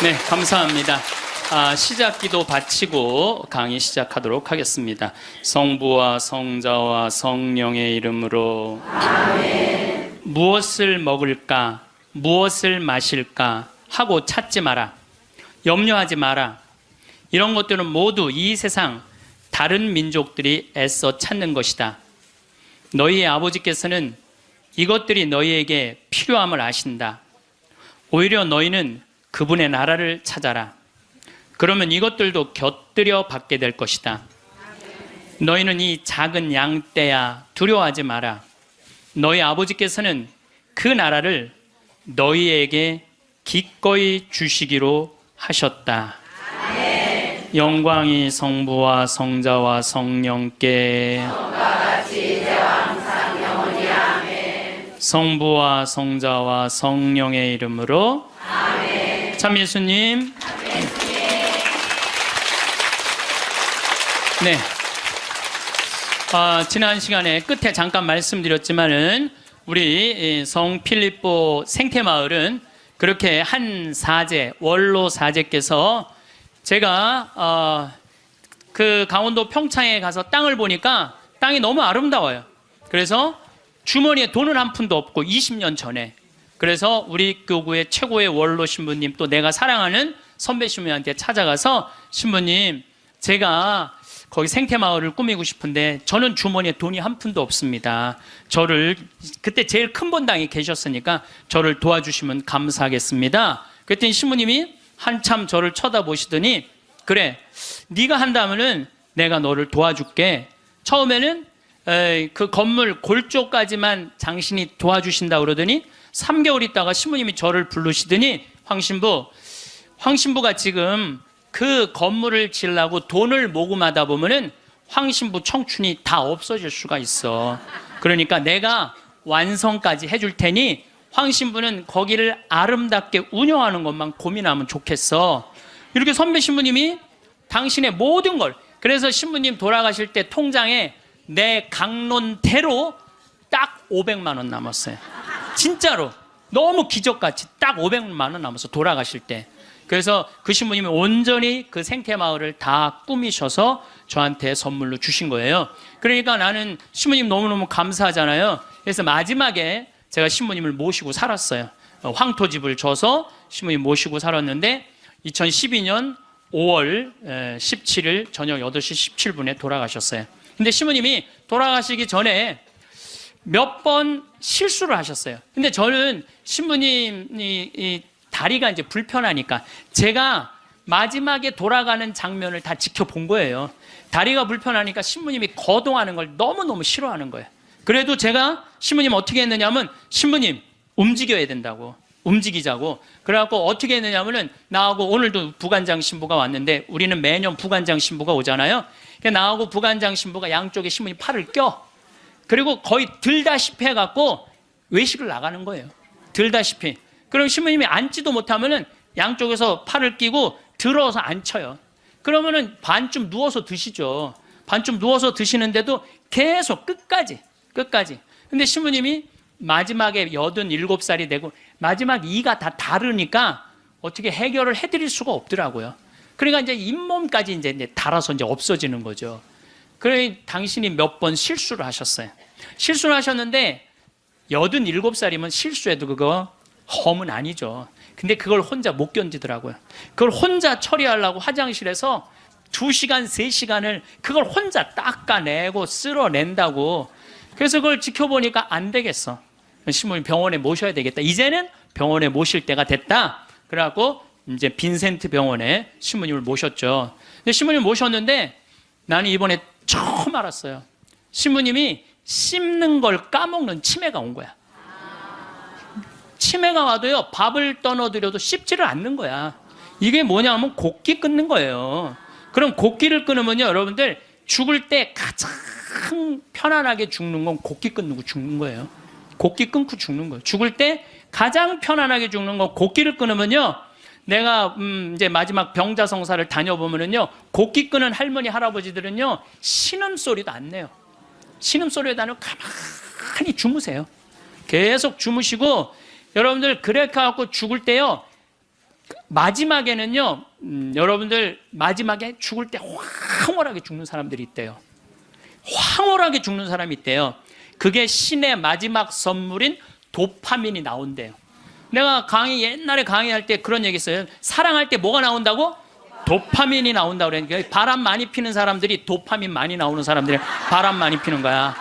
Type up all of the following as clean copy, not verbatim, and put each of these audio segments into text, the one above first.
네, 감사합니다. 시작기도 바치고 강의 시작하도록 하겠습니다. 성부와 성자와 성령의 이름으로 아멘. 무엇을 먹을까, 무엇을 마실까 하고 찾지 마라. 염려하지 마라. 이런 것들은 모두 이 세상 다른 민족들이 애써 찾는 것이다. 너희의 아버지께서는 이것들이 너희에게 필요함을 아신다. 오히려 너희는 그분의 나라를 찾아라. 그러면 이것들도 곁들여 받게 될 것이다. 너희는 이 작은 양떼야 두려워하지 마라. 너희 아버지께서는 그 나라를 너희에게 기꺼이 주시기로 하셨다. 영광이 성부와 성자와 성령께 성부와 성자와 성령의 이름으로 아멘. 참 예수님. 네. 지난 시간에 끝에 잠깐 말씀드렸지만은 우리 성 필립보 생태마을은 그렇게 한 사제, 원로 사제께서 제가 그 강원도 평창에 가서 땅을 보니까 땅이 너무 아름다워요. 그래서 주머니에 돈은 한 푼도 없고 20년 전에 그래서 우리 교구의 최고의 원로 신부님 또 내가 사랑하는 선배 신부님한테 찾아가서 신부님 제가 거기 생태마을을 꾸미고 싶은데 저는 주머니에 돈이 한 푼도 없습니다. 저를 그때 제일 큰 본당에 계셨으니까 저를 도와주시면 감사하겠습니다. 그랬더니 신부님이 한참 저를 쳐다보시더니 그래 네가 한다면은 내가 너를 도와줄게. 처음에는 그 건물 골조까지만 당신이 도와주신다 그러더니 3개월 있다가 신부님이 저를 부르시더니 황신부가 지금 그 건물을 지으려고 돈을 모금하다 보면은 황신부 청춘이 다 없어질 수가 있어. 그러니까 내가 완성까지 해줄 테니 황신부는 거기를 아름답게 운영하는 것만 고민하면 좋겠어. 이렇게 선배 신부님이 당신의 모든 걸, 그래서 신부님 돌아가실 때 통장에 내 강론대로 딱 500만 원 남았어요. 진짜로 너무 기적같이 딱 500만 원 남았어 돌아가실 때. 그래서 그 신부님이 온전히 그 생태마을을 다 꾸미셔서 저한테 선물로 주신 거예요. 그러니까 나는 신부님 너무너무 감사하잖아요. 그래서 마지막에 제가 신부님을 모시고 살았어요. 황토집을 줘서 신부님 모시고 살았는데 2012년 5월 17일 저녁 8시 17분에 돌아가셨어요. 근데 신부님이 돌아가시기 전에 몇 번 실수를 하셨어요. 근데 저는 신부님이 다리가 이제 불편하니까 제가 마지막에 돌아가는 장면을 다 지켜본 거예요. 다리가 불편하니까 신부님이 거동하는 걸 너무너무 싫어하는 거예요. 그래도 제가 신부님 어떻게 했느냐면 신부님 움직여야 된다고, 움직이자고. 그래갖고 어떻게 했느냐면은 나하고 오늘도 부관장 신부가 왔는데 우리는 매년 부관장 신부가 오잖아요. 나하고 부관장 신부가 양쪽에 신부님 팔을 껴. 그리고 거의 들다시피 해갖고 외식을 나가는 거예요. 들다시피. 그럼 신부님이 앉지도 못하면은 양쪽에서 팔을 끼고 들어서 앉혀요. 그러면은 반쯤 누워서 드시죠. 반쯤 누워서 드시는데도 계속 끝까지. 근데 신부님이 마지막에 87살이 되고 마지막 이가 다 다르니까 어떻게 해결을 해드릴 수가 없더라고요. 그러니까 이제 잇몸까지 이제 달아서 이제 없어지는 거죠. 그래 당신이 몇 번 실수를 하셨어요. 실수를 하셨는데 87살이면 실수해도 그거 험은 아니죠. 근데 그걸 혼자 못 견디더라고요. 그걸 혼자 처리하려고 화장실에서 2시간, 3시간을 그걸 혼자 닦아내고 쓸어낸다고. 그래서 그걸 지켜보니까 안 되겠어. 신부님 병원에 모셔야 되겠다. 이제는 병원에 모실 때가 됐다. 그래갖고 이제 빈센트 병원에 신부님을 모셨죠. 근데 신부님을 모셨는데 나는 이번에 처음 알았어요. 신부님이 씹는 걸 까먹는 치매가 온 거야. 치매가 와도요 밥을 떠넣어드려도 씹지를 않는 거야. 이게 뭐냐면 곡기 끊는 거예요. 그럼 곡기를 끊으면요 여러분들 죽을 때 가장 편안하게 죽는 건 곡기 끊고 죽는 거예요. 곡기 끊고 죽는 거예요. 죽을 때 가장 편안하게 죽는 건 곡기를 끊으면요. 내가 이제 마지막 병자성사를 다녀보면은요 곡기 끊은 할머니 할아버지들은요 신음소리도 안 내요. 신음소리도 안 내고 가만히 주무세요. 계속 주무시고 여러분들 그래 갖고 죽을 때요 마지막에는요, 여러분들 마지막에 죽을 때 황홀하게 죽는 사람들이 있대요. 황홀하게 죽는 사람이 있대요. 그게 신의 마지막 선물인 도파민이 나온대요. 내가 옛날에 강의할 때 그런 얘기 했어요. 사랑할 때 뭐가 나온다고? 도파민이 나온다고 그러니까 바람 많이 피는 사람들이 도파민 많이 나오는 사람들이 바람 많이 피는 거야.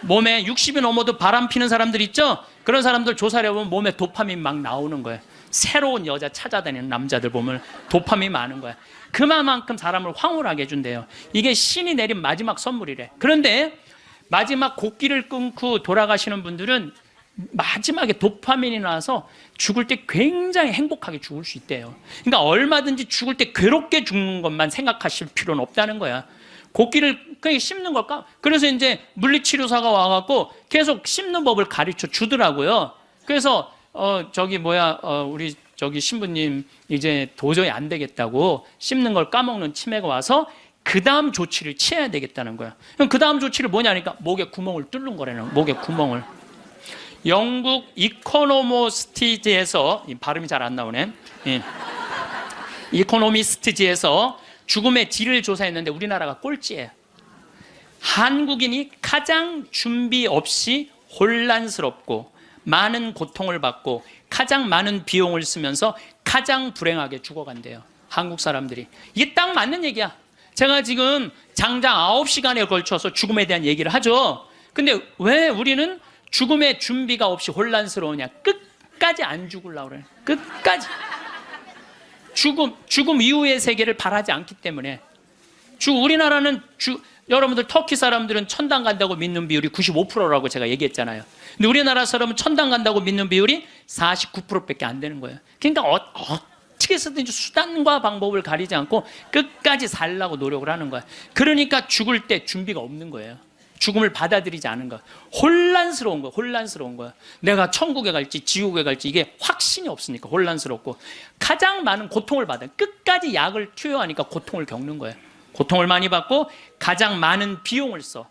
몸에 60이 넘어도 바람 피는 사람들 있죠? 그런 사람들 조사를 해보면 몸에 도파민 막 나오는 거예요. 새로운 여자 찾아다니는 남자들 보면 도파민이 많은 거야. 그만큼 사람을 황홀하게 해준대요. 이게 신이 내린 마지막 선물이래. 그런데 마지막 곡기를 끊고 돌아가시는 분들은 마지막에 도파민이 나와서 죽을 때 굉장히 행복하게 죽을 수 있대요. 그러니까 얼마든지 죽을 때 괴롭게 죽는 것만 생각하실 필요는 없다는 거야. 곡기를 그냥 씹는 걸까? 그래서 이제 물리치료사가 와갖고 계속 씹는 법을 가르쳐 주더라고요. 그래서 우리 신부님 이제 도저히 안 되겠다고 씹는 걸 까먹는 치매가 와서 그 다음 조치를 취해야 되겠다는 거야. 그럼 그 다음 조치를 뭐냐니까 목에 구멍을 뚫는 거라는 거야. 목에 구멍을. 영국 이코노미스트지에서 발음이 잘 안 나오네. 이코노미스트지에서 죽음의 질을 조사했는데 우리나라가 꼴찌예요. 한국인이 가장 준비 없이 혼란스럽고 많은 고통을 받고 가장 많은 비용을 쓰면서 가장 불행하게 죽어간대요. 한국 사람들이. 이게 딱 맞는 얘기야. 제가 지금 장장 9시간에 걸쳐서 죽음에 대한 얘기를 하죠. 근데 왜 우리는 죽음의 준비가 없이 혼란스러우냐? 끝까지 안 죽으려고 그래. 끝까지. 죽음 이후의 세계를 바라지 않기 때문에. 우리나라는 여러분들 터키 사람들은 천당 간다고 믿는 비율이 95%라고 제가 얘기했잖아요. 근데 우리나라 사람은 천당 간다고 믿는 비율이 49%밖에 안 되는 거예요. 그러니까 어떻게 해서든지 수단과 방법을 가리지 않고 끝까지 살려고 노력을 하는 거야. 그러니까 죽을 때 준비가 없는 거예요. 죽음을 받아들이지 않은 거야. 혼란스러운 거야. 내가 천국에 갈지 지옥에 갈지 이게 확신이 없으니까 혼란스럽고 가장 많은 고통을 받아요. 끝까지 약을 투여하니까 고통을 겪는 거예요. 고통을 많이 받고 가장 많은 비용을 써.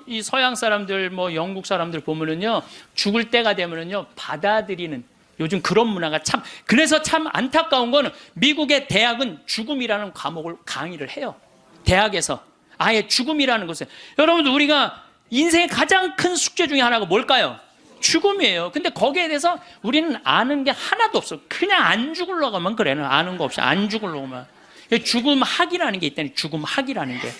이 서양 사람들, 영국 사람들 보면은요, 죽을 때가 되면은요, 받아들이는 요즘 그런 문화가 그래서 참 안타까운 거는 미국의 대학은 죽음이라는 과목을 강의를 해요. 대학에서. 아예 죽음이라는 것을. 여러분들 우리가 인생의 가장 큰 숙제 중에 하나가 뭘까요? 죽음이에요. 근데 거기에 대해서 우리는 아는 게 하나도 없어. 그냥 안 죽으려고 하면 그래. 아는 거 없이 안 죽으려고 하면. 죽음학이라는 게 있다니. 죽음학이라는 게.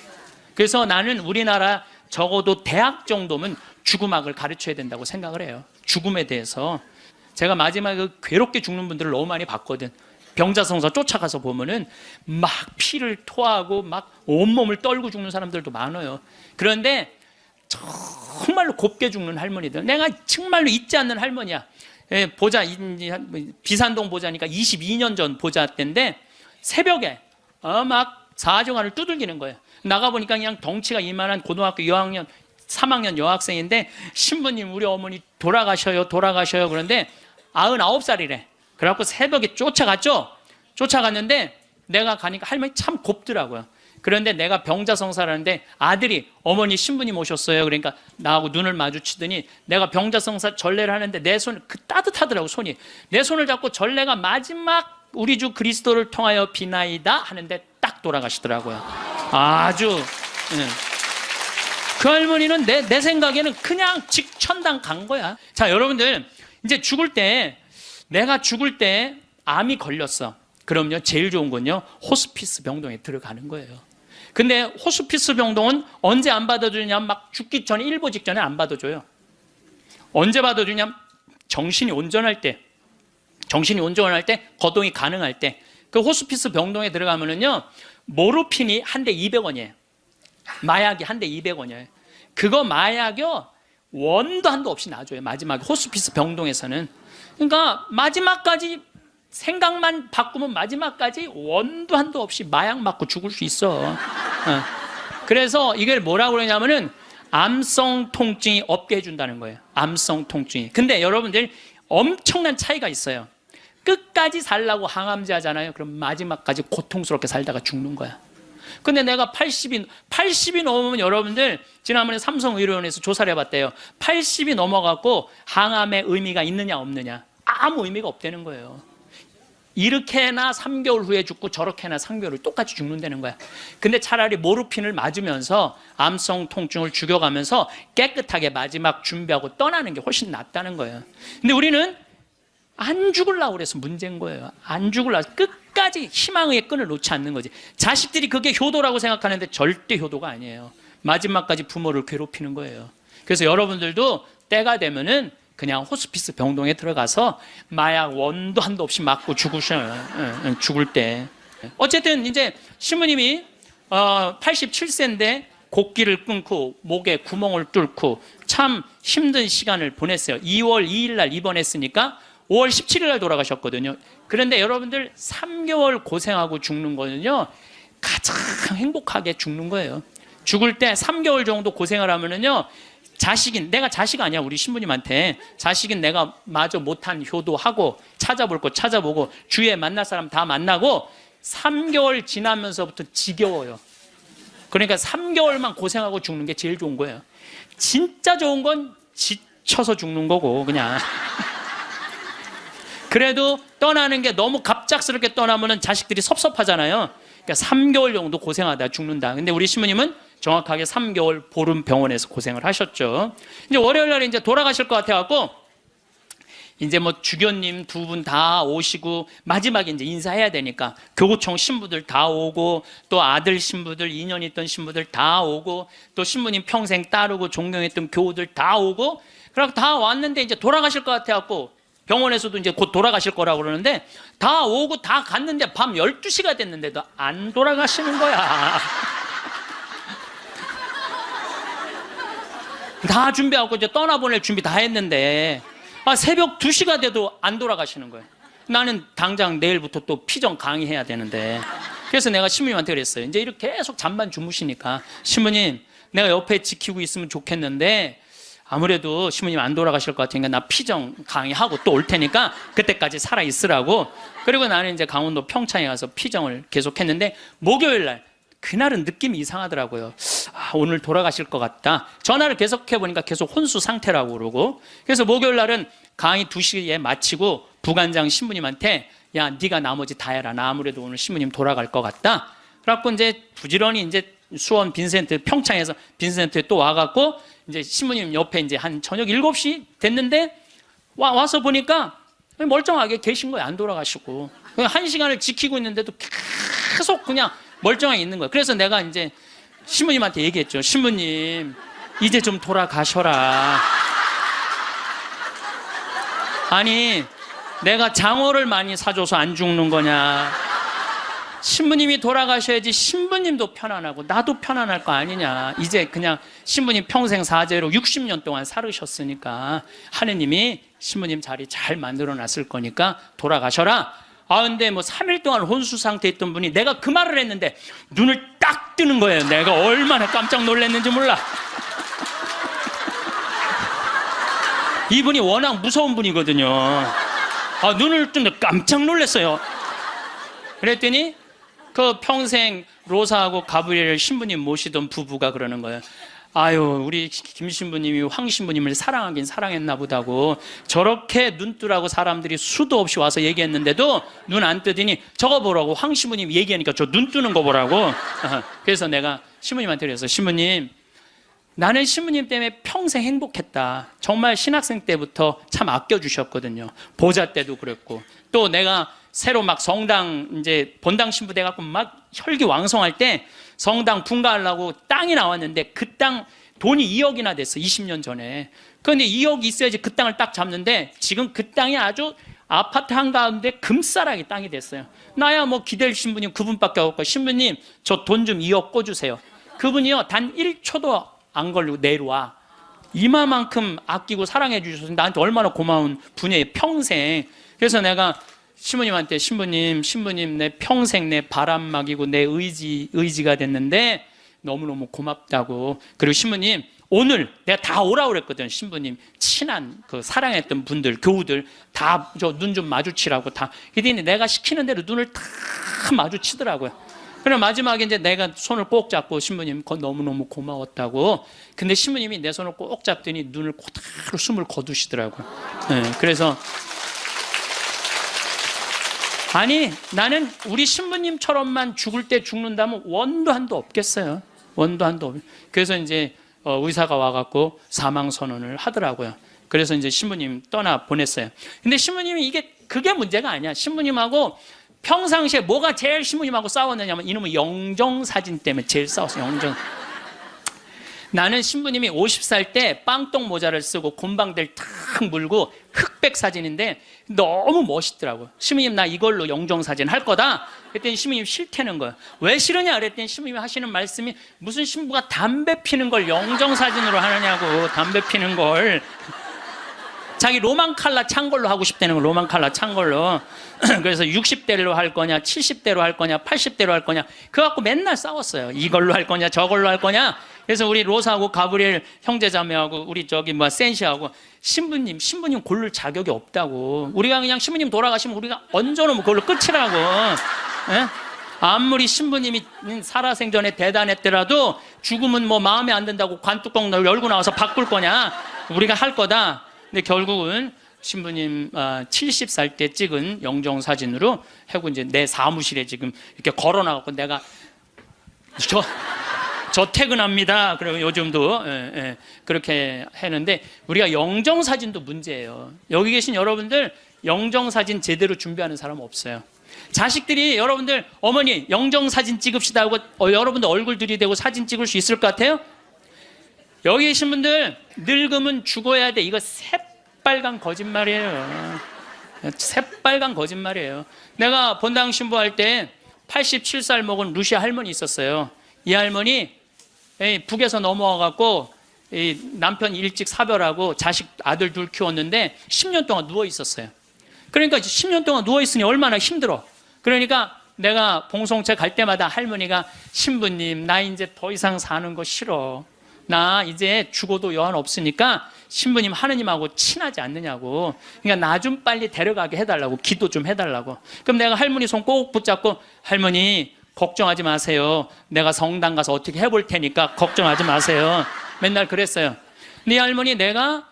그래서 나는 우리나라 적어도 대학 정도면 죽음학을 가르쳐야 된다고 생각을 해요. 죽음에 대해서. 제가 마지막에 괴롭게 죽는 분들을 너무 많이 봤거든. 병자성사 쫓아가서 보면은 막 피를 토하고 막 온몸을 떨고 죽는 사람들도 많아요. 그런데 정말로 곱게 죽는 할머니들, 내가 정말로 잊지 않는 할머니야. 비산동 보자니까 22년 전 보자 때인데 새벽에 막 사정환을 두들기는 거예요. 나가보니까 그냥 덩치가 이만한 고등학교 2학년 3학년 여학생인데 신부님 우리 어머니 돌아가셔요. 그런데 99살이래. 그래갖고 새벽에 쫓아갔죠. 쫓아갔는데 내가 가니까 할머니 참 곱더라고요. 그런데 내가 병자성사를 하는데 아들이 어머니 신부님 오셨어요. 그러니까 나하고 눈을 마주치더니 내가 병자성사 전례를 하는데 내 손 따뜻하더라고. 손이. 내 손을 잡고 전례가 마지막 우리 주 그리스도를 통하여 비나이다 하는데 딱 돌아가시더라고요. 아주. 그 할머니는 내 생각에는 그냥 직천당 간 거야. 자, 여러분들 이제 내가 죽을 때 암이 걸렸어. 그럼요, 제일 좋은 건요, 호스피스 병동에 들어가는 거예요. 근데 호스피스 병동은 언제 안 받아주냐면 막 죽기 전에 일보 직전에 안 받아줘요. 언제 받아주냐면 정신이 온전할 때, 거동이 가능할 때. 그 호스피스 병동에 들어가면은요, 모르핀이 한 대 200원이에요. 마약이 한 대 200원이에요. 그거 마약이요, 원도 한도 없이 놔줘요. 마지막에 호스피스 병동에서는. 그러니까 마지막까지 생각만 바꾸면 마지막까지 원도 한도 없이 마약 맞고 죽을 수 있어. 그래서 이걸 뭐라고 그러냐면은 암성 통증이 없게 해준다는 거예요. 암성 통증이. 근데 여러분들 엄청난 차이가 있어요. 끝까지 살라고 항암제 하잖아요. 그럼 마지막까지 고통스럽게 살다가 죽는 거야. 근데 내가 80이 넘으면 여러분들 지난번에 삼성의료원에서 조사를 해봤대요. 80이 넘어갖고 항암의 의미가 있느냐 없느냐. 아무 의미가 없다는 거예요. 이렇게나 3개월 후에 죽고 저렇게나 3개월 후에 똑같이 죽는다는 거야. 근데 차라리 모르핀을 맞으면서 암성 통증을 죽여가면서 깨끗하게 마지막 준비하고 떠나는 게 훨씬 낫다는 거예요. 근데 우리는 안 죽으려고 그래서 문제인 거예요. 안 죽으려고 끝까지 희망의 끈을 놓지 않는 거지. 자식들이 그게 효도라고 생각하는데 절대 효도가 아니에요. 마지막까지 부모를 괴롭히는 거예요. 그래서 여러분들도 때가 되면은 그냥 호스피스 병동에 들어가서 마약 원도 한도 없이 맞고 죽으셔요. 죽을 때. 어쨌든 이제 신부님이 87세인데 곡기를 끊고 목에 구멍을 뚫고 참 힘든 시간을 보냈어요. 2월 2일 날 입원했으니까 5월 17일 날 돌아가셨거든요. 그런데 여러분들 3개월 고생하고 죽는 거는요, 가장 행복하게 죽는 거예요. 죽을 때 3개월 정도 고생을 하면은요, 자식인, 내가 자식 아니야, 우리 신부님한테. 자식인 내가 마저 못한 효도하고 찾아볼 거 찾아보고 주위에 만날 사람 다 만나고 3개월 지나면서부터 지겨워요. 그러니까 3개월만 고생하고 죽는 게 제일 좋은 거예요. 진짜 좋은 건 지쳐서 죽는 거고, 그냥. 그래도 떠나는 게 너무 갑작스럽게 떠나면 자식들이 섭섭하잖아요. 그러니까 3개월 정도 고생하다 죽는다. 근데 우리 신부님은 정확하게 3개월 보름 병원에서 고생을 하셨죠. 이제 월요일 날 이제 돌아가실 것 같아갖고, 이제 뭐 주교님 두 분 다 오시고, 마지막에 이제 인사해야 되니까, 교구청 신부들 다 오고, 또 아들 신부들, 2년 있던 신부들 다 오고, 또 신부님 평생 따르고 존경했던 교우들 다 오고, 그러고 다 왔는데 이제 돌아가실 것 같아갖고, 병원에서도 이제 곧 돌아가실 거라고 그러는데, 다 오고 다 갔는데 밤 12시가 됐는데도 안 돌아가시는 거야. 다 준비하고 이제 떠나보낼 준비 다 했는데, 새벽 2시가 돼도 안 돌아가시는 거예요. 나는 당장 내일부터 또 피정 강의해야 되는데. 그래서 내가 신부님한테 그랬어요. 이제 이렇게 계속 잠만 주무시니까, 신부님, 내가 옆에 지키고 있으면 좋겠는데, 아무래도 신부님 안 돌아가실 것 같으니까 나 피정 강의하고 또 올 테니까 그때까지 살아있으라고. 그리고 나는 이제 강원도 평창에 가서 피정을 계속했는데, 목요일 날, 그날은 느낌이 이상하더라고요. 오늘 돌아가실 것 같다. 전화를 계속해보니까 계속 혼수 상태라고 그러고. 그래서 목요일 날은 강의 2시에 마치고 부관장 신부님한테, 야, 네가 나머지 다 해라. 나 아무래도 오늘 신부님 돌아갈 것 같다. 그래갖고 이제 부지런히 이제 수원 빈센트, 평창에서 빈센트에 또 와갖고 이제 신부님 옆에 이제 한 저녁 7시 됐는데 와서 보니까 멀쩡하게 계신 거예요. 안 돌아가시고. 1시간을 지키고 있는데도 계속 그냥 멀쩡하게 있는 거예요. 그래서 내가 이제 신부님한테 얘기했죠. 신부님, 이제 좀 돌아가셔라. 아니, 내가 장어를 많이 사줘서 안 죽는 거냐. 신부님이 돌아가셔야지 신부님도 편안하고 나도 편안할 거 아니냐. 이제 그냥 신부님 평생 사죄로 60년 동안 살으셨으니까 하느님이 신부님 자리 잘 만들어 놨을 거니까 돌아가셔라. 근데 뭐 3일 동안 혼수 상태에 있던 분이 내가 그 말을 했는데 눈을 딱 뜨는 거예요. 내가 얼마나 깜짝 놀랐는지 몰라. 이분이 워낙 무서운 분이거든요. 눈을 뜨는데 깜짝 놀랐어요. 그랬더니 그 평생 로사하고 가브리엘 신부님 모시던 부부가 그러는 거예요. 아유, 우리 김 신부님이 황 신부님을 사랑하긴 사랑했나 보다고. 저렇게 눈 뜨라고 사람들이 수도 없이 와서 얘기했는데도 눈 안 뜨더니 저거 보라고, 황 신부님 얘기하니까 저 눈 뜨는 거 보라고. 그래서 내가 신부님한테 그랬어. 신부님, 나는 신부님 때문에 평생 행복했다. 정말 신학생 때부터 참 아껴주셨거든요. 보자 때도 그랬고, 또 내가 새로 막 성당 이제 본당 신부 돼갖고 막 혈기왕성할 때 성당 분가하려고 땅이 나왔는데 그 땅 돈이 2억이나 됐어. 20년 전에. 그런데 2억이 있어야지 그 땅을 딱 잡는데 지금 그 땅이 아주 아파트 한가운데 금싸라기 땅이 됐어요. 나야 뭐 기댈 신부님 그분밖에 없고, 신부님 저 돈 좀 2억 꿔주세요. 그분이요 단 1초도 안 걸리고 내려와. 이마만큼 아끼고 사랑해 주셔서 나한테 얼마나 고마운 분이에요, 평생. 그래서 내가 신부님한테, 신부님 내 평생 내 바람막이고 내 의지가 됐는데 너무너무 고맙다고. 그리고 신부님, 오늘 내가 다 오라고 그랬거든. 신부님 친한 그 사랑했던 분들, 교우들 다 저 눈 좀 마주치라고 다. 그랬더니 내가 시키는 대로 눈을 다 마주치더라고요. 그래 마지막에 이제 내가 손을 꼭 잡고, 신부님 너무너무 고마웠다고. 근데 신부님이 내 손을 꼭 잡더니 눈을 그대로 숨을 거두시더라고요. 네, 그래서 아니 나는 우리 신부님처럼만 죽을 때 죽는다면 원도 한도 없겠어요. 원도 한도 없. 그래서 이제 의사가 와갖고 사망 선언을 하더라고요. 그래서 이제 신부님 떠나 보냈어요. 근데 신부님이 그게 문제가 아니야. 신부님하고 평상시에 뭐가 제일 신부님하고 싸웠느냐면 이놈의 영정사진 때문에 제일 싸웠어요. 영정. 나는 신부님이 50살 때 빵똥 모자를 쓰고 곰방대를 탁 물고 흑백 사진인데 너무 멋있더라고요. 신부님 나 이걸로 영정사진 할 거다. 그랬더니 신부님 싫다는 거예요. 왜 싫으냐 그랬더니 신부님이 하시는 말씀이 무슨 신부가 담배 피는 걸 영정사진으로 하느냐고. 담배 피는 걸 자기 로만 칼라 찬 걸로 하고 싶다는 거. 로만 칼라 찬 걸로. 그래서 60대로 할 거냐 70대로 할 거냐 80대로 할 거냐 그거 갖고 맨날 싸웠어요. 이걸로 할 거냐 저걸로 할 거냐. 그래서 우리 로사하고 가브리엘 형제자매하고 우리 센시하고 신부님 고를 자격이 없다고. 우리가 그냥 신부님 돌아가시면 우리가 얹어놓으면 그걸로 끝이라고. 예? 아무리 신부님이 살아생전에 대단했더라도 죽으면 뭐 마음에 안 든다고 관뚜껑 열고 나와서 바꿀 거냐. 우리가 할 거다. 근데 결국은 신부님 70살 때 찍은 영정사진으로 하고 이제 내 사무실에 지금 이렇게 걸어놔갖고 내가 저 퇴근합니다. 그리고 요즘도 그렇게 했는데 우리가 영정사진도 문제예요. 여기 계신 여러분들 영정사진 제대로 준비하는 사람 없어요. 자식들이 여러분들 어머니 영정사진 찍읍시다 하고 여러분들 얼굴 들이대고 사진 찍을 수 있을 것 같아요? 여기 계신 분들 늙으면 죽어야 돼. 이거 새빨간 거짓말이에요. 새빨간 거짓말이에요. 내가 본당 신부할 때 87살 먹은 루시아 할머니 있었어요. 이 할머니 북에서 넘어와갖고 남편 일찍 사별하고 자식 아들 둘 키웠는데 10년 동안 누워 있었어요. 그러니까 10년 동안 누워 있으니 얼마나 힘들어. 그러니까 내가 봉송체 갈 때마다 할머니가 신부님 나 이제 더 이상 사는 거 싫어. 나 이제 죽어도 여한 없으니까 신부님 하느님하고 친하지 않느냐고. 그러니까 나 좀 빨리 데려가게 해달라고. 기도 좀 해달라고. 그럼 내가 할머니 손 꼭 붙잡고 할머니 걱정하지 마세요. 내가 성당 가서 어떻게 해볼 테니까 걱정하지 마세요. 맨날 그랬어요. 네 할머니 내가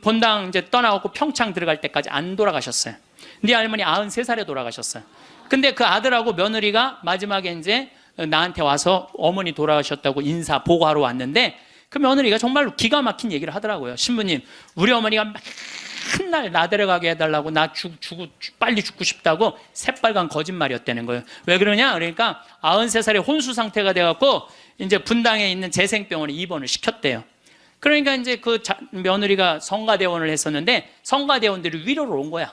본당 이제 떠나고 평창 들어갈 때까지 안 돌아가셨어요. 네 할머니 93살에 돌아가셨어요. 근데 그 아들하고 며느리가 마지막에 이제 나한테 와서 어머니 돌아가셨다고 인사 보고하러 왔는데 그 며느리가 정말로 기가 막힌 얘기를 하더라고요. 신부님 우리 어머니가 맨날 나 데려가게 해달라고 나 빨리 죽고 싶다고 새빨간 거짓말이었다는 거예요. 왜 그러냐 그러니까 93살에 혼수 상태가 돼갖고 이제 분당에 있는 재생병원에 입원을 시켰대요. 그러니까 이제 그 며느리가 성가대원을 했었는데 성가대원들이 위로를 온 거야.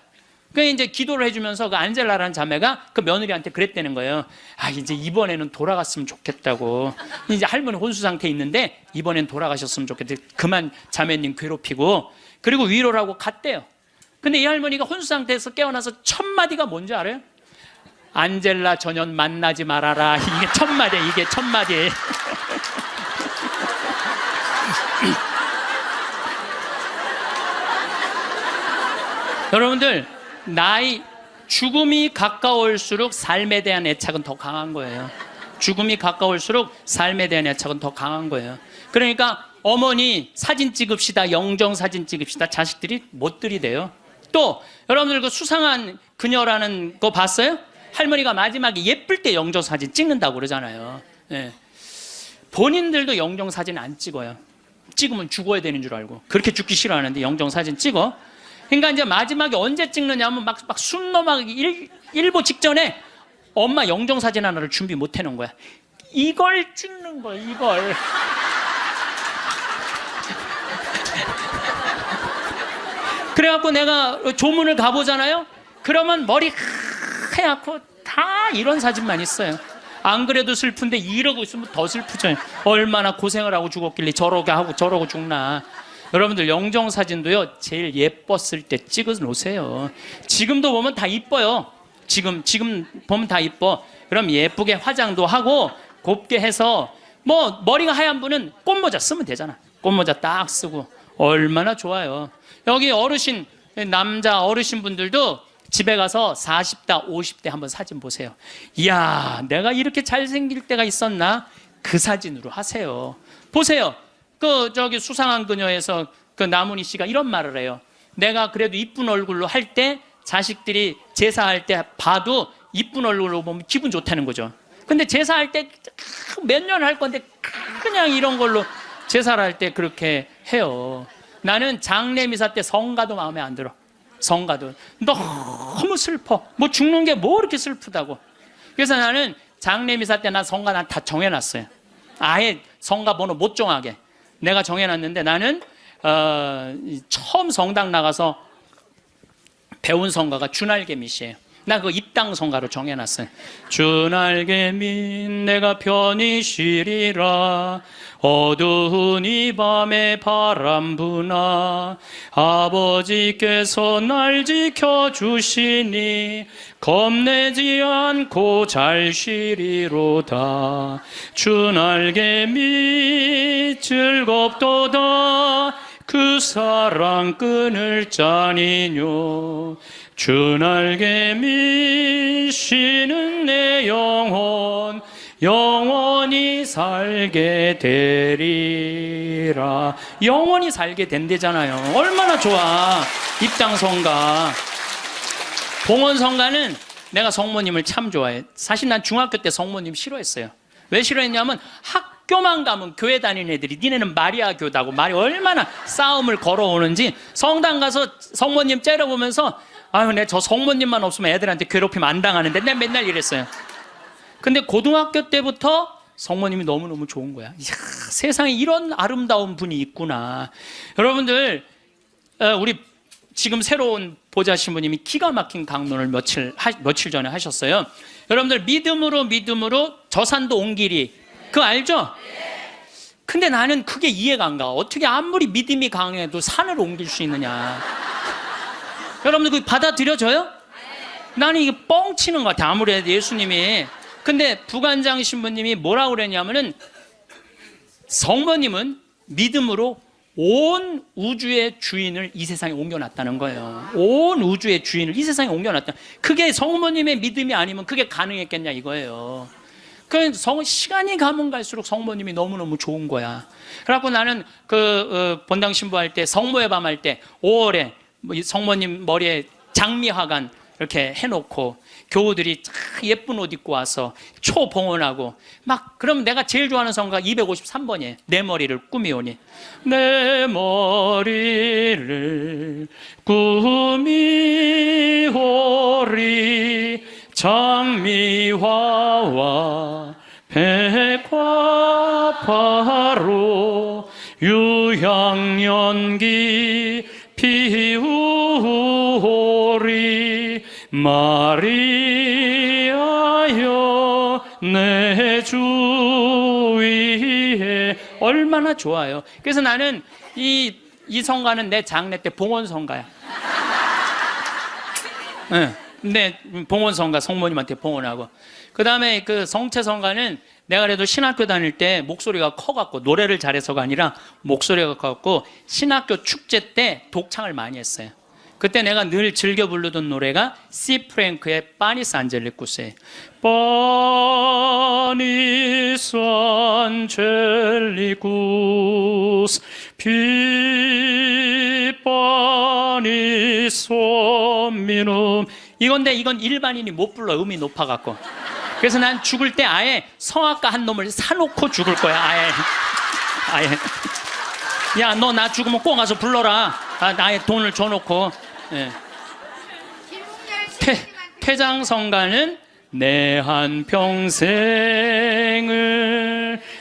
그러니까 이제 기도를 해주면서 그 안젤라라는 자매가 그 며느리한테 그랬다는 거예요. 아 이제 이번에는 돌아갔으면 좋겠다고. 이제 할머니 혼수 상태에 있는데 이번엔 돌아가셨으면 좋겠다. 그만 자매님 괴롭히고. 그리고 위로를 하고 갔대요. 근데 이 할머니가 혼수 상태에서 깨어나서 첫 마디가 뭔지 알아요? 안젤라 전현 만나지 말아라. 이게 첫 마디. 이게 첫 마디. 여러분들 죽음이 가까울수록 삶에 대한 애착은 더 강한 거예요. 죽음이 가까울수록 삶에 대한 애착은 더 강한 거예요. 그러니까 어머니 사진 찍읍시다. 영정 사진 찍읍시다. 자식들이 못 들이대요. 또 여러분들 그 수상한 그녀라는 거 봤어요? 할머니가 마지막에 예쁠 때 영정 사진 찍는다고 그러잖아요. 네. 본인들도 영정 사진 안 찍어요. 찍으면 죽어야 되는 줄 알고. 그렇게 죽기 싫어하는데 영정 사진 찍어. 그러니까 이제 마지막에 언제 찍느냐면 막 숨 넘어가기 일보 직전에 엄마 영정 사진 하나를 준비 못 해놓은 거야. 이걸 찍는 거야. 이걸. 그래갖고 내가 조문을 가보잖아요. 그러면 머리 하얗고 다 이런 사진만 있어요. 안 그래도 슬픈데 이러고 있으면 더 슬프죠. 얼마나 고생을 하고 죽었길래 저러게 하고 저러고 죽나. 여러분들 영정 사진도요 제일 예뻤을 때 찍어 놓으세요. 지금도 보면 다 이뻐요. 지금 보면 다 이뻐. 그럼 예쁘게 화장도 하고 곱게 해서 뭐 머리가 하얀 분은 꽃모자 쓰면 되잖아. 꽃모자 딱 쓰고 얼마나 좋아요. 여기 어르신 남자 어르신 분들도 집에 가서 40대 50대 한번 사진 보세요. 이야 내가 이렇게 잘생길 때가 있었나. 그 사진으로 하세요. 보세요. 수상한 그녀에서 그 나문희 씨가 이런 말을 해요. 내가 그래도 이쁜 얼굴로 할 때 자식들이 제사할 때 봐도 이쁜 얼굴로 보면 기분 좋다는 거죠. 근데 제사할 때 몇 년 할 건데 그냥 이런 걸로 제사를 할 때 그렇게 해요. 나는 장례미사 때 성가도 마음에 안 들어. 성가도 너무 슬퍼. 뭐 죽는 게 뭐 이렇게 슬프다고. 그래서 나는 장례미사 때 나 성가 난 다 정해놨어요. 아예 성가 번호 못 정하게 내가 정해놨는데, 나는 처음 성당 나가서 배운 성가가 주날개밋이에요. 나 그거 입당 성가로 정해놨어요. 주날개밋 내가 편히 쉬리라, 어두운 이 밤에 바람 부나 아버지께서 날 지켜주시니 겁내지 않고 잘 쉬리로다. 주날개밋 즐겁도다, 그 사랑 끊을 자니뇨. 주날개밋 쉬는 내 영혼 영원히 살게 되리라. 영원히 살게 된대잖아요. 얼마나 좋아. 입당성가. 봉헌성가는 내가 성모님을 참 좋아해. 사실 난 중학교 때 성모님 싫어했어요. 왜 싫어했냐면 학교만 가면 교회 다니는 애들이 니네는 마리아 교다고 말이 얼마나 싸움을 걸어오는지, 성당 가서 성모님 째려보면서 아유, 내 저 성모님만 없으면 애들한테 괴롭힘 안 당하는데, 내가 맨날 이랬어요. 근데 고등학교 때부터 성모님이 너무너무 좋은 거야. 이야, 세상에 이런 아름다운 분이 있구나. 여러분들, 우리 지금 새로운 보좌 신부님이 기가 막힌 강론을 며칠 전에 하셨어요. 여러분들, 믿음으로 저 산도 온 길이, 그거 알죠? 근데 나는 그게 이해가 안 가. 어떻게 아무리 믿음이 강해도 산을 옮길 수 있느냐. 여러분들 그거 받아들여져요? 나는 이게 뻥치는 것 같아, 아무래도 예수님이. 근데 부관장 신부님이 뭐라고 그랬냐면은, 성모님은 믿음으로 온 우주의 주인을 이 세상에 옮겨놨다는 거예요. 온 우주의 주인을 이 세상에 옮겨놨다. 그게 성모님의 믿음이 아니면 그게 가능했겠냐 이거예요. 시간이 가면 갈수록 성모님이 너무너무 좋은 거야. 그래갖고 나는 본당 신부할 때, 성모의 밤 할 때 5월에 성모님 머리에 장미화관 이렇게 해놓고 교우들이 예쁜 옷 입고 와서 초봉헌하고 막, 그럼 내가 제일 좋아하는 성가 253번이에요. 내 머리를 꾸미오니. 내 머리를 꾸미오리 장미화와 백화파로 유향연기 피우오리 마리아여 내 주 위에. 얼마나 좋아요. 그래서 나는 이 성가는 내 장례 때 봉헌성가야. 네. 근데 봉헌성가 성모님한테 봉헌하고, 그 다음에 그 성체성가는 내가 그래도 신학교 다닐 때 목소리가 커갖고, 노래를 잘해서가 아니라 목소리가 커갖고 신학교 축제 때 독창을 많이 했어요. 그때 내가 늘 즐겨 부르던 노래가 시 프랭크의 파니스 안젤리쿠스예요. 파니스 안젤리쿠스 피 파니스 미눔. 이건데 이건 일반인이 못 불러, 음이 높아갖고. 그래서 난 죽을 때 아예 성악가 한 놈을 사놓고 죽을 거야. 아예. 야, 너 나 죽으면 꼭 가서 불러라. 아예 돈을 줘놓고. 예. 퇴장성가는 내 한평생을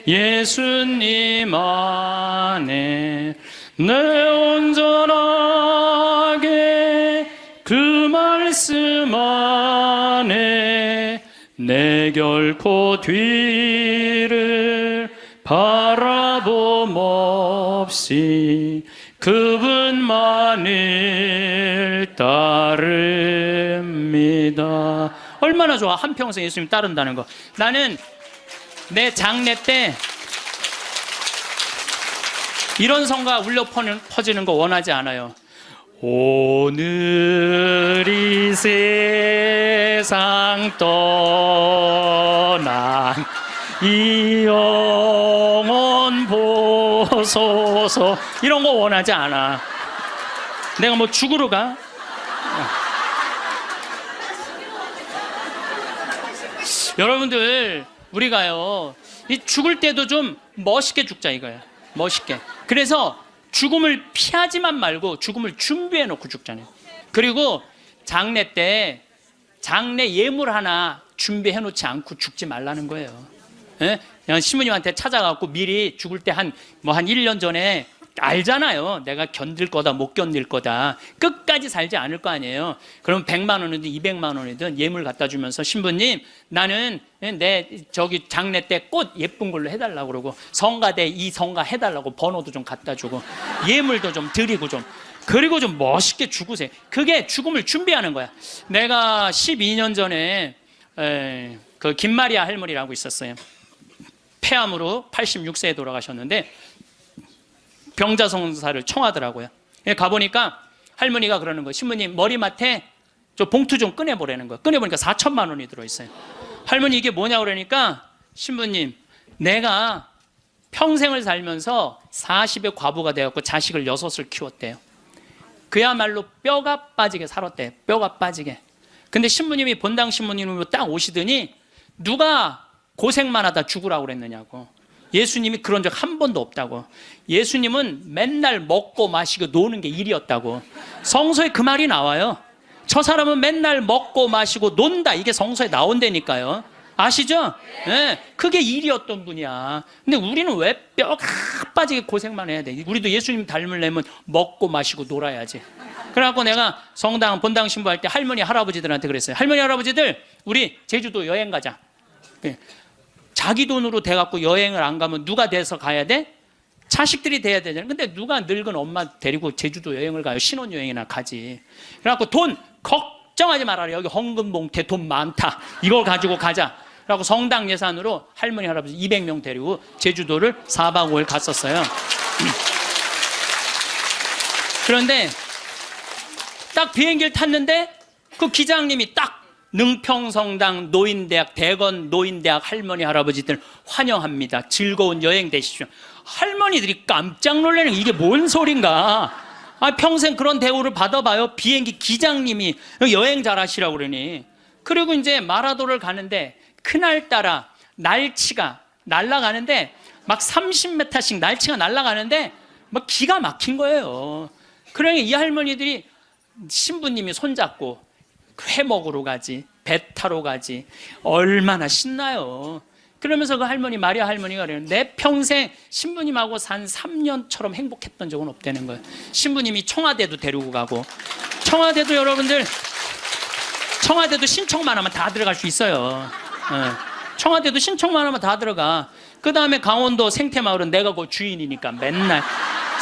예수님 안에 내 온전하게 그 말씀 안에 내 결코 뒤를 바라봄 없이 그분만을 따릅니다. 얼마나 좋아, 한평생 예수님 따른다는 거. 나는 내 장례 때 이런 성가 울려 퍼지는 거 원하지 않아요. 오늘이 세상 떠난 이 영혼 보소서, 이런 거 원하지 않아. 내가 뭐 죽으러 가? 여러분들 우리가요 이 죽을 때도 좀 멋있게 죽자 이거예요. 멋있게. 그래서 죽음을 피하지만 말고 죽음을 준비해 놓고 죽잖아요. 그리고 장례 때 장례 예물 하나 준비해 놓지 않고 죽지 말라는 거예요. 예? 그냥 신부님한테 찾아가고 미리 죽을 때 한 1년 전에 알잖아요. 내가 견딜 거다 못 견딜 거다. 끝까지 살지 않을 거 아니에요. 그럼 100만 원이든 200만 원이든 예물 갖다 주면서 신부님 나는 내 저기 장례 때 꽃 예쁜 걸로 해달라고 그러고 성가대 이 성가 해달라고 번호도 좀 갖다 주고 예물도 좀 드리고 좀 그리고 좀 멋있게 죽으세요. 그게 죽음을 준비하는 거야. 내가 12년 전에 그 김마리아 할머니라고 있었어요. 폐암으로 86세에 돌아가셨는데 병자성사를 청하더라고요. 가보니까 할머니가 그러는 거예요. 신부님 머리맡에 저 봉투 좀 꺼내보라는 거예요. 꺼내보니까 4천만 원이 들어있어요. 할머니 이게 뭐냐고 그러니까 신부님 내가 평생을 살면서 40의 과부가 되었고 자식을 6을 키웠대요. 그야말로 뼈가 빠지게 살았대요. 뼈가 빠지게. 근데 신부님이 본당 신부님으로 딱 오시더니 누가 고생만 하다 죽으라고 그랬느냐고. 예수님이 그런 적 한 번도 없다고. 예수님은 맨날 먹고 마시고 노는 게 일이었다고. 성서에 그 말이 나와요. 저 사람은 맨날 먹고 마시고 논다. 이게 성서에 나온다니까요. 아시죠? 네, 그게 일이었던 분이야. 근데 우리는 왜 뼈가 빠지게 고생만 해야 돼? 우리도 예수님 닮으려면 먹고 마시고 놀아야지. 그래갖고 내가 성당 본당 신부할 때 할머니 할아버지들한테 그랬어요. 할머니 할아버지들 우리 제주도 여행 가자. 자기 돈으로 돼갖고 여행을 안 가면 누가 돼서 가야 돼? 자식들이 돼야 되잖아요. 근데 누가 늙은 엄마 데리고 제주도 여행을 가요? 신혼여행이나 가지. 그래갖고 돈 걱정하지 말아라. 여기 헌금봉투에 돈 많다. 이걸 가지고 가자. 그래갖고 성당 예산으로 할머니 할아버지 200명 데리고 제주도를 4박 5일 갔었어요. 그런데 딱 비행기를 탔는데 그 기장님이 딱 능평성당 노인대학 대건 노인대학 할머니 할아버지들 환영합니다. 즐거운 여행 되십시오. 할머니들이 깜짝 놀라는 이게 뭔 소린가. 평생 그런 대우를 받아봐요. 비행기 기장님이 여행 잘하시라고 그러니. 그리고 이제 마라도를 가는데 그날따라 날치가 날아가는데 막 30m씩 날치가 날아가는데 막 기가 막힌 거예요. 그러니 이 할머니들이 신부님이 손잡고 회 먹으러 가지, 배 타러 가지, 얼마나 신나요. 그러면서 그 할머니 마리아 할머니가 그래요. 내 평생 신부님하고 산 3년처럼 행복했던 적은 없다는 거예요. 신부님이 청와대도 데리고 가고, 청와대도 여러분들 청와대도 신청만 하면 다 들어갈 수 있어요. 청와대도 신청만 하면 다 들어가. 그 다음에 강원도 생태마을은 내가 그 주인이니까 맨날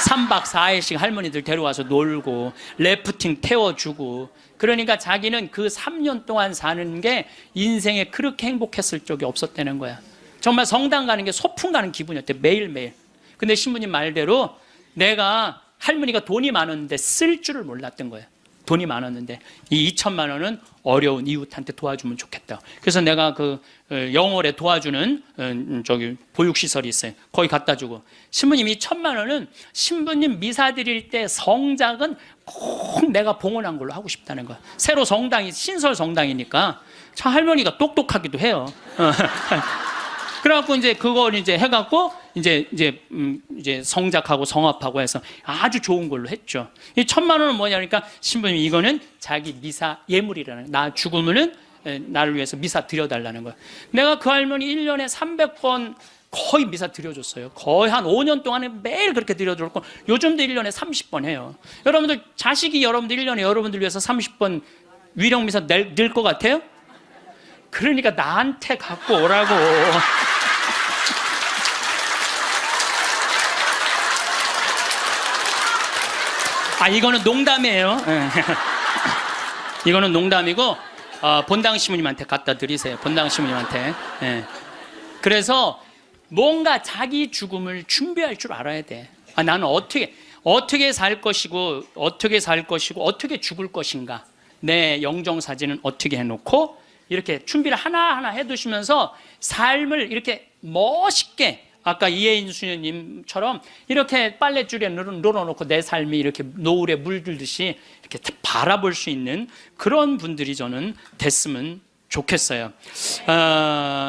3박 4일씩 할머니들 데려와서 놀고 래프팅 태워주고. 그러니까 자기는 그 3년 동안 사는 게 인생에 그렇게 행복했을 적이 없었다는 거야. 정말 성당 가는 게 소풍 가는 기분이었대. 매일매일. 근데 신부님 말대로 내가 할머니가 돈이 많았는데 쓸 줄을 몰랐던 거야. 돈이 많았는데 이 2천만 원은 어려운 이웃한테 도와주면 좋겠다. 그래서 내가 그 영월에 도와주는 저기 보육시설이 있어요. 거기 갖다 주고, 신부님 이 1,000만 원은 신부님 미사 드릴 때 성작은 꼭 내가 봉헌한 걸로 하고 싶다는 거야. 새로 성당이 신설 성당이니까 참 할머니가 똑똑하기도 해요. 그래갖고 이제 그걸 이제 해갖고 이제 성작하고 성합하고 해서 아주 좋은 걸로 했죠. 이 1,000만 원은 뭐냐니까 신부님 이거는 자기 미사 예물이라는, 나 죽으면은 나를 위해서 미사 드려달라는 거야. 내가 그 할머니 1년에 300번 거의 미사 드려줬어요. 거의 한 5년 동안에 매일 그렇게 드려줬고, 요즘도 1년에 30번 해요. 여러분들 자식이 여러분들 1년에 여러분들 위해서 30번 위령 미사 낼 것 같아요? 그러니까 나한테 갖고 오라고. 이거는 농담이에요. 이거는 농담이고 본당 시부님한테 갖다 드리세요. 본당 시부님한테. 그래서 뭔가 자기 죽음을 준비할 줄 알아야 돼. 나는 어떻게 살 것이고 어떻게 죽을 것인가. 내 영정 사진은 어떻게 해놓고 이렇게 준비를 하나하나 해두시면서 삶을 이렇게 멋있게, 아까 이혜인 수녀님처럼 이렇게 빨랫줄에 늘어놓고 내 삶이 이렇게 노을에 물들듯이 이렇게 바라볼 수 있는 그런 분들이 저는 됐으면 좋겠어요.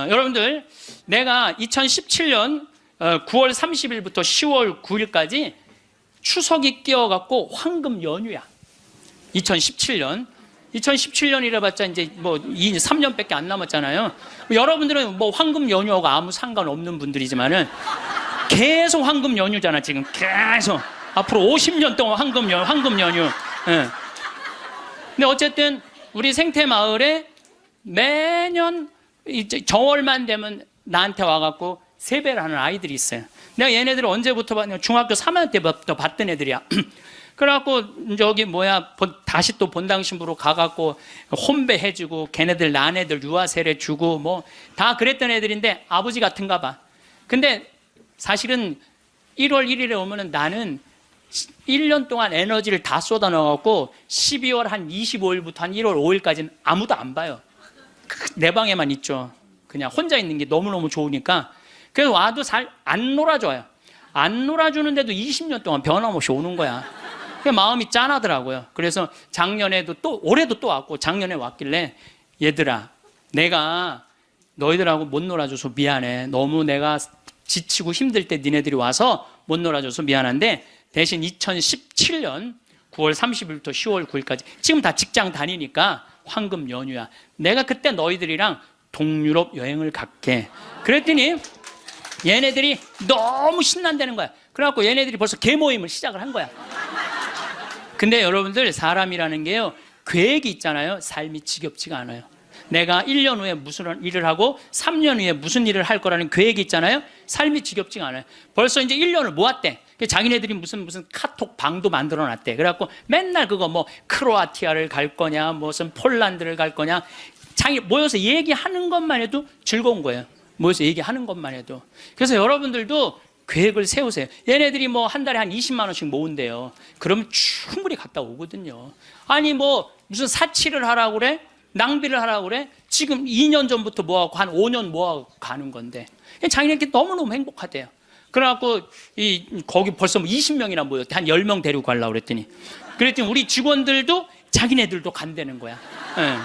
여러분들, 내가 2017년 9월 30일부터 10월 9일까지 추석이 끼어갖고 황금 연휴야. 2017년이라 봤자 이제 뭐 3년밖에 안 남았잖아요. 여러분들은 뭐 황금 연휴하고 아무 상관없는 분들이지만은 계속 황금 연휴잖아, 지금. 계속. 앞으로 50년 동안 황금 연휴. 예. 근데 어쨌든 우리 생태마을에 매년 이제 정월만 되면 나한테 와갖고 세배를 하는 아이들이 있어요. 내가 얘네들을 언제부터 봤냐? 중학교 3학년 때부터 봤던 애들이야. 그래갖고 저기 다시 또 본당 신부로 가갖고 혼배 해주고 걔네들 난 애들 유아세례 주고 뭐 다 그랬던 애들인데 아버지 같은가 봐. 근데 사실은 1월 1일에 오면은 나는 1년 동안 에너지를 다 쏟아 넣어갖고 12월 한 25일부터 한 1월 5일까지는 아무도 안 봐요. 내 방에만 있죠. 그냥 혼자 있는 게 너무너무 좋으니까. 그래서 와도 잘 안 놀아줘요. 안 놀아주는데도 20년 동안 변함없이 오는 거야. 마음이 짠하더라고요. 그래서 작년에도 올해도 또 왔고, 작년에 왔길래 얘들아, 내가 너희들하고 못 놀아줘서 미안해. 너무 내가 지치고 힘들 때 니네들이 와서 못 놀아줘서 미안한데 대신 2017년 9월 30일부터 10월 9일까지 지금 다 직장 다니니까 황금 연휴야. 내가 그때 너희들이랑 동유럽 여행을 갈게. 그랬더니 얘네들이 너무 신난다는 거야. 그래갖고 얘네들이 벌써 개모임을 시작을 한 거야. 근데 여러분들, 사람이라는 게요, 계획이 있잖아요. 삶이 지겹지가 않아요. 내가 1년 후에 무슨 일을 하고 3년 후에 무슨 일을 할 거라는 계획이 있잖아요. 삶이 지겹지가 않아요. 벌써 이제 1년을 모았대. 자기네들이 무슨 카톡 방도 만들어 놨대. 그래갖고 맨날 그거 뭐 크로아티아를 갈 거냐, 무슨 폴란드를 갈 거냐, 모여서 얘기하는 것만 해도 즐거운 거예요. 모여서 얘기하는 것만 해도. 그래서 여러분들도 계획을 세우세요. 얘네들이 뭐 한 달에 한 20만 원씩 모은대요. 그러면 충분히 갔다 오거든요. 아니 뭐 무슨 사치를 하라고 그래? 낭비를 하라고 그래? 지금 2년 전부터 모아갖고 한 5년 모아갖고 가는 건데 자기네끼리 너무너무 행복하대요. 그래갖고 거기 벌써 뭐 20명이나 모였대. 한 10명 데리고 가려고 그랬더니 우리 직원들도 자기네들도 간다는 거야. 네.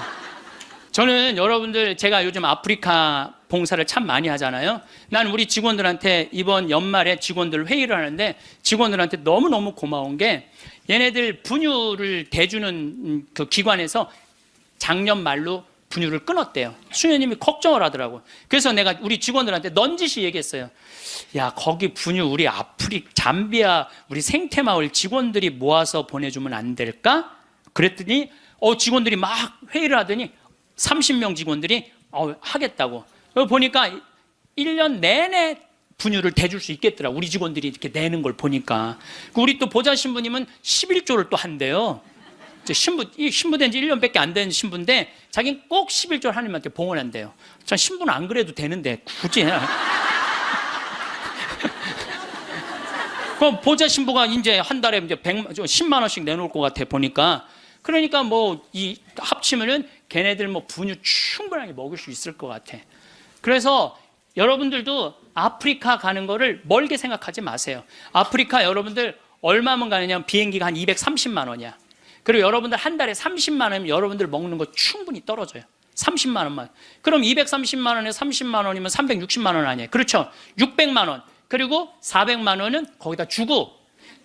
저는 여러분들, 제가 요즘 아프리카 봉사를 참 많이 하잖아요. 난 우리 직원들한테 이번 연말에 직원들 회의를 하는데 직원들한테 너무너무 고마운 게 얘네들 분유를 대주는 그 기관에서 작년 말로 분유를 끊었대요. 수녀님이 걱정을 하더라고요. 그래서 내가 우리 직원들한테 넌지시 얘기했어요. 야, 거기 분유 우리 잠비아 우리 생태마을 직원들이 모아서 보내주면 안 될까? 그랬더니 직원들이 막 회의를 하더니 30명 직원들이 하겠다고. 보니까 1년 내내 분유를 대줄 수 있겠더라. 우리 직원들이 이렇게 내는 걸 보니까. 우리 또 보좌 신부님은 11조를 또 한대요. 신부된 지 1년밖에 안 된 신부인데 자기는 꼭 11조 하나님한테 봉헌한대요. 전 신부는 안 그래도 되는데 굳이 그럼 보좌 신부가 이제 한 달에 이제 10만 원씩 내놓을 것 같아 보니까. 그러니까 뭐 합치면은 걔네들 뭐 분유 충분하게 먹을 수 있을 것 같아. 그래서 여러분들도 아프리카 가는 거를 멀게 생각하지 마세요. 아프리카 여러분들 얼마면 가느냐? 비행기가 한 230만 원이야. 그리고 여러분들 한 달에 30만 원이면 여러분들 먹는 거 충분히 떨어져요. 30만 원만. 그럼 230만 원에 30만 원이면 360만 원 아니에요. 그렇죠? 600만 원. 그리고 400만 원은 거기다 주고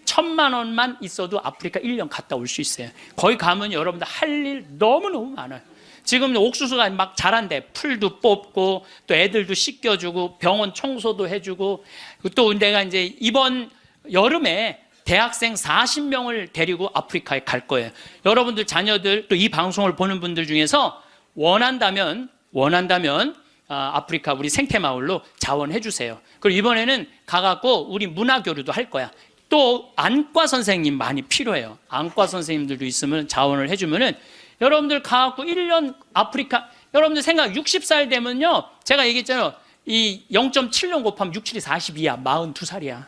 1000만 원만 있어도 아프리카 1년 갔다 올 수 있어요. 거기 가면 여러분들 할 일 너무너무 많아요. 지금 옥수수가 막 자란대. 풀도 뽑고 또 애들도 씻겨주고 병원 청소도 해주고 또 내가 이제 이번 여름에 대학생 40명을 데리고 아프리카에 갈 거예요. 여러분들 자녀들 또 이 방송을 보는 분들 중에서 원한다면 아프리카 우리 생태마을로 자원해 주세요. 그리고 이번에는 가갖고 우리 문화교류도 할 거야. 또 안과 선생님 많이 필요해요. 안과 선생님들도 있으면 자원을 해주면은 여러분들 가갖고 1년 아프리카, 여러분들 생각 60살 되면요, 제가 얘기했잖아요. 이 0.7년 곱하면 6, 7이 42야. 42살이야.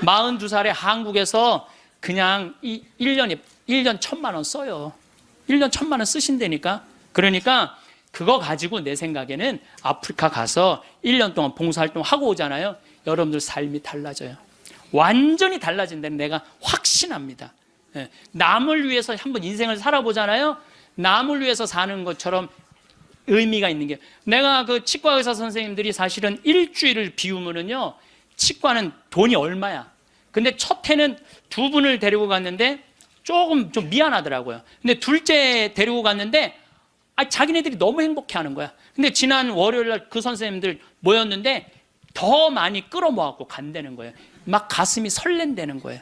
42살에 한국에서 그냥 1년 1000만 원 써요. 1년 1000만 원 쓰신다니까. 그러니까 그거 가지고 내 생각에는 아프리카 가서 1년 동안 봉사활동 하고 오잖아요. 여러분들 삶이 달라져요. 완전히 달라진다는 내가 확신합니다. 남을 위해서 한번 인생을 살아보잖아요. 남을 위해서 사는 것처럼 의미가 있는 게, 내가 그 치과 의사 선생님들이 사실은 일주일을 비우면은요, 치과는 돈이 얼마야. 근데 첫 해는 두 분을 데리고 갔는데 조금 좀 미안하더라고요. 근데 둘째 데리고 갔는데 자기네들이 너무 행복해하는 거야. 근데 지난 월요일 날 그 선생님들 모였는데 더 많이 끌어모았고 간다는 거예요. 막 가슴이 설렌다는 거예요.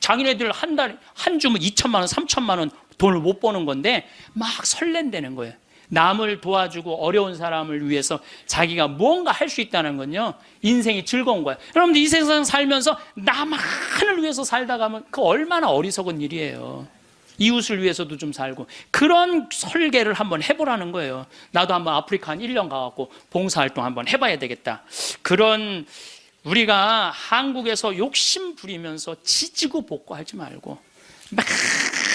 자기네들 한 주면 2천만 원, 3천만 원 돈을 못 버는 건데 막 설렌다는 거예요. 남을 도와주고 어려운 사람을 위해서 자기가 무언가 할 수 있다는 건요, 인생이 즐거운 거예요. 여러분들 이 세상 살면서 나만을 위해서 살다 가면 그 얼마나 어리석은 일이에요. 이웃을 위해서도 좀 살고, 그런 설계를 한번 해보라는 거예요. 나도 한번 아프리카 한 1년 가갖고 봉사활동 한번 해봐야 되겠다. 그런, 우리가 한국에서 욕심 부리면서 지지고 볶고 하지 말고,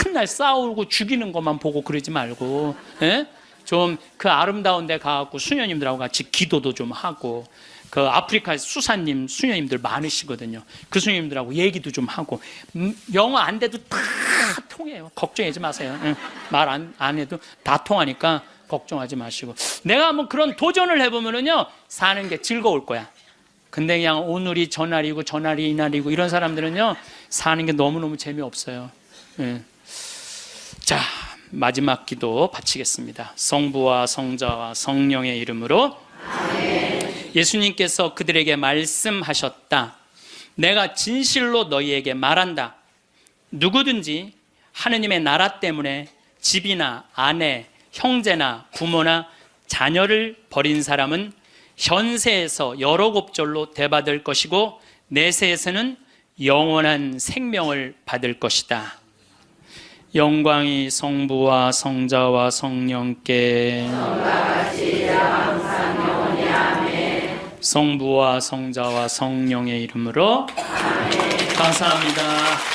맨날 싸우고 죽이는 것만 보고 그러지 말고, 예? 좀 그 아름다운 데 가갖고 수녀님들하고 같이 기도도 좀 하고, 그 아프리카 수사님 수녀님들 많으시거든요. 그 수녀님들하고 얘기도 좀 하고, 영어 안 돼도 다 통해요. 걱정하지 마세요. 말 안 해도 다 통하니까 걱정하지 마시고, 내가 한번 그런 도전을 해보면은요, 사는 게 즐거울 거야. 근데 그냥 오늘이 저날이고 저날이 이날이고 이런 사람들은요, 사는 게 너무너무 재미없어요. 자, 마지막 기도 바치겠습니다. 성부와 성자와 성령의 이름으로. 아멘. 예수님께서 그들에게 말씀하셨다. 내가 진실로 너희에게 말한다. 누구든지 하느님의 나라 때문에 집이나 아내, 형제나 부모나 자녀를 버린 사람은 현세에서 여러 곱절로 대받을 것이고 내세에서는 영원한 생명을 받을 것이다. 영광이 성부와 성자와 성령께 성부와 성자와 성령의 이름으로. 아멘. 감사합니다.